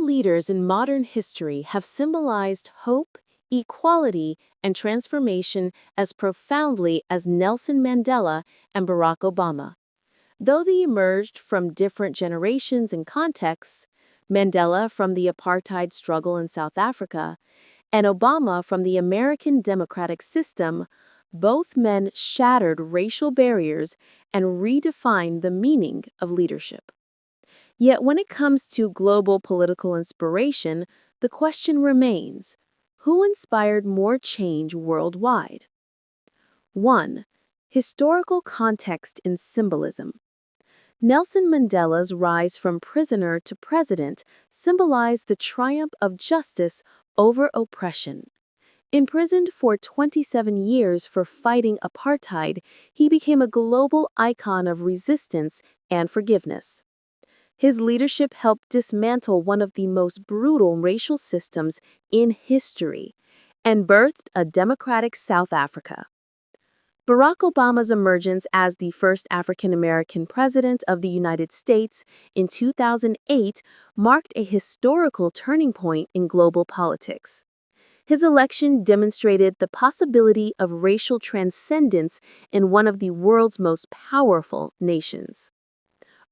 leaders in modern history have symbolized hope, equality, and transformation as profoundly as Nelson Mandela and Barack Obama. Though they emerged from different generations and contexts, Mandela from the apartheid struggle in South Africa, and Obama from the American democratic system, both men shattered racial barriers and redefined the meaning of leadership. Yet when it comes to global political inspiration, the question remains, who inspired more change worldwide? 1. Historical context and symbolism. Nelson Mandela's rise from prisoner to president symbolized the triumph of justice over oppression. Imprisoned for 27 years for fighting apartheid, he became a global icon of resistance and forgiveness. His leadership helped dismantle one of the most brutal racial systems in history and birthed a democratic South Africa. Barack Obama's emergence as the first African-American president of the United States in 2008 marked a historical turning point in global politics. His election demonstrated the possibility of racial transcendence in one of the world's most powerful nations.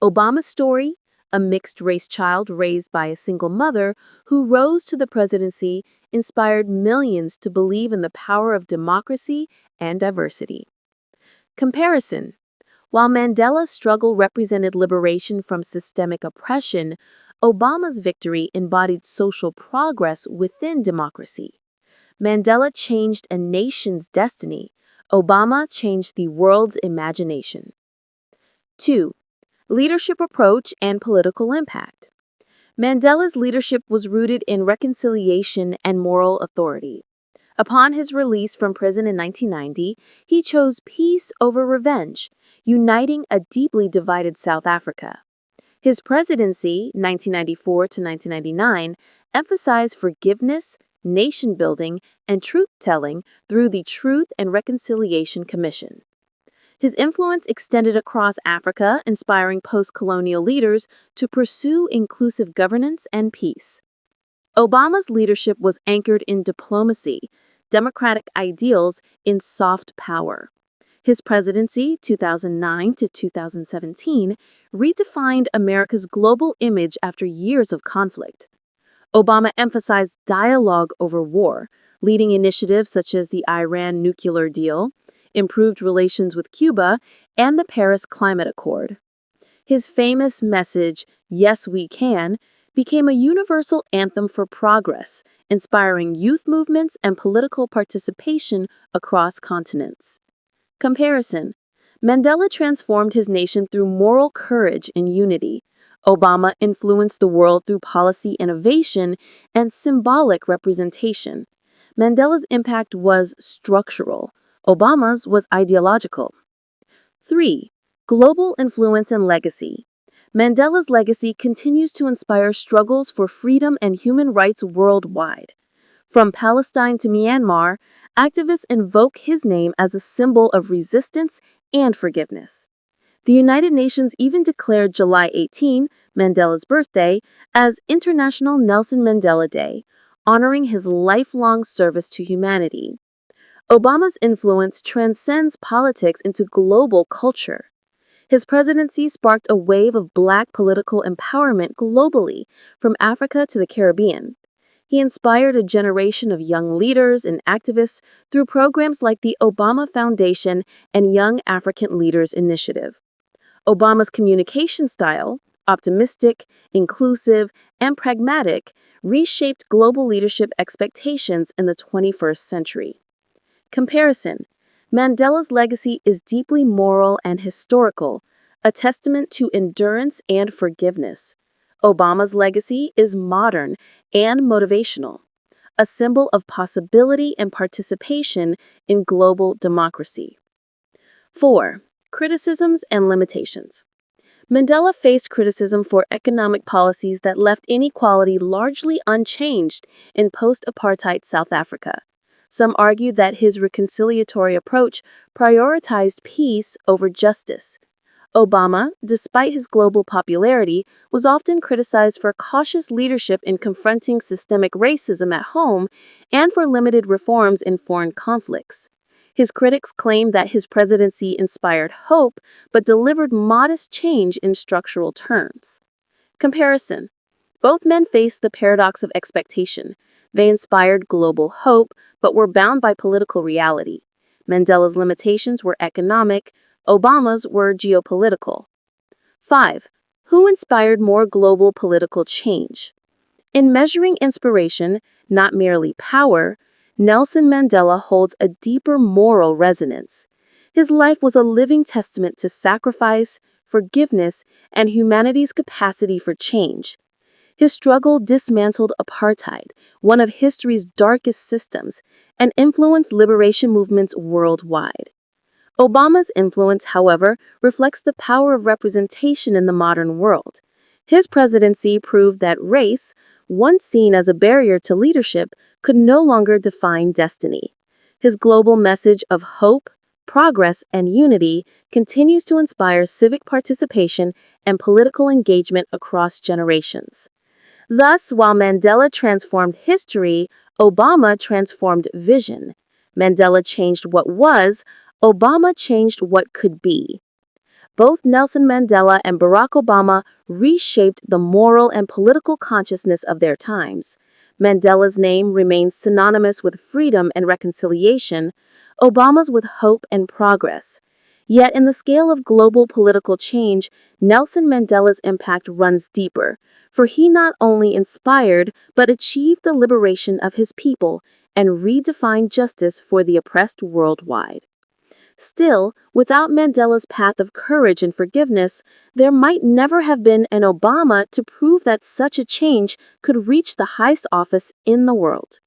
Obama's story, a mixed-race child raised by a single mother who rose to the presidency, inspired millions to believe in the power of democracy and diversity. Comparison. While Mandela's struggle represented liberation from systemic oppression, Obama's victory embodied social progress within democracy. Mandela changed a nation's destiny. Obama changed the world's imagination. 2. Leadership approach and political impact. Mandela's leadership was rooted in reconciliation and moral authority. Upon his release from prison in 1990, he chose peace over revenge, uniting a deeply divided South Africa. His presidency, 1994 to 1999, emphasized forgiveness, nation-building, and truth-telling through the Truth and Reconciliation Commission. His influence extended across Africa, inspiring post-colonial leaders to pursue inclusive governance and peace. Obama's leadership was anchored in diplomacy, democratic ideals in soft power. His presidency, 2009 to 2017, redefined America's global image after years of conflict. Obama emphasized dialogue over war, leading initiatives such as the Iran nuclear deal, improved relations with Cuba, and the Paris Climate Accord. His famous message, "Yes, we can," became a universal anthem for progress, inspiring youth movements and political participation across continents. Comparison. Mandela transformed his nation through moral courage and unity. Obama influenced the world through policy innovation and symbolic representation. Mandela's impact was structural. Obama's was ideological. 3. Global influence and legacy. Mandela's legacy continues to inspire struggles for freedom and human rights worldwide. From Palestine to Myanmar, activists invoke his name as a symbol of resistance and forgiveness. The United Nations even declared July 18, Mandela's birthday, as International Nelson Mandela Day, honoring his lifelong service to humanity. Obama's influence transcends politics into global culture. His presidency sparked a wave of Black political empowerment globally, from Africa to the Caribbean. He inspired a generation of young leaders and activists through programs like the Obama Foundation and Young African Leaders Initiative. Obama's communication style, optimistic, inclusive, and pragmatic, reshaped global leadership expectations in the 21st century. Comparison. Mandela's legacy is deeply moral and historical, a testament to endurance and forgiveness. Obama's legacy is modern and motivational, a symbol of possibility and participation in global democracy. 4. Criticisms and limitations. Mandela faced criticism for economic policies that left inequality largely unchanged in post-apartheid South Africa. Some argued that his reconciliatory approach prioritized peace over justice. Obama, despite his global popularity, was often criticized for cautious leadership in confronting systemic racism at home and for limited reforms in foreign conflicts. His critics claimed that his presidency inspired hope but delivered modest change in structural terms. Comparison. Both men faced the paradox of expectation. They inspired global hope but were bound by political reality. Mandela's limitations were economic, Obama's were geopolitical. 5. Who inspired more global political change? In measuring inspiration, not merely power, Nelson Mandela holds a deeper moral resonance. His life was a living testament to sacrifice, forgiveness, and humanity's capacity for change. His struggle dismantled apartheid, one of history's darkest systems, and influenced liberation movements worldwide. Obama's influence, however, reflects the power of representation in the modern world. His presidency proved that race, once seen as a barrier to leadership, could no longer define destiny. His global message of hope, progress, and unity continues to inspire civic participation and political engagement across generations. Thus, while Mandela transformed history, Obama transformed vision. Mandela changed what was, Obama changed what could be. Both Nelson Mandela and Barack Obama reshaped the moral and political consciousness of their times. Mandela's name remains synonymous with freedom and reconciliation, Obama's with hope and progress. Yet, in the scale of global political change, Nelson Mandela's impact runs deeper, for he not only inspired but achieved the liberation of his people and redefined justice for the oppressed worldwide. Still, without Mandela's path of courage and forgiveness, there might never have been an Obama to prove that such a change could reach the highest office in the world.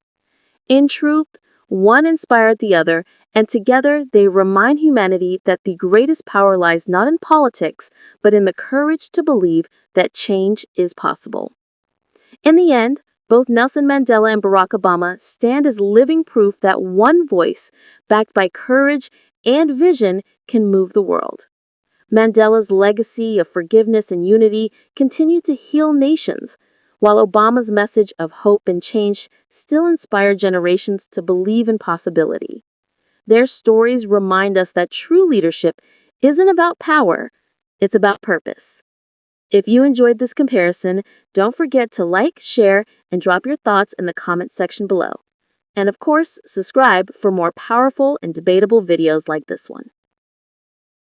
In truth, one inspired the other, and together they remind humanity that the greatest power lies not in politics, but in the courage to believe that change is possible. In the end, both Nelson Mandela and Barack Obama stand as living proof that one voice, backed by courage and vision, can move the world. Mandela's legacy of forgiveness and unity continued to heal nations, while Obama's message of hope and change still inspired generations to believe in possibility. Their stories remind us that true leadership isn't about power, it's about purpose. If you enjoyed this comparison, don't forget to like, share, and drop your thoughts in the comment section below. And of course, subscribe for more powerful and debatable videos like this one.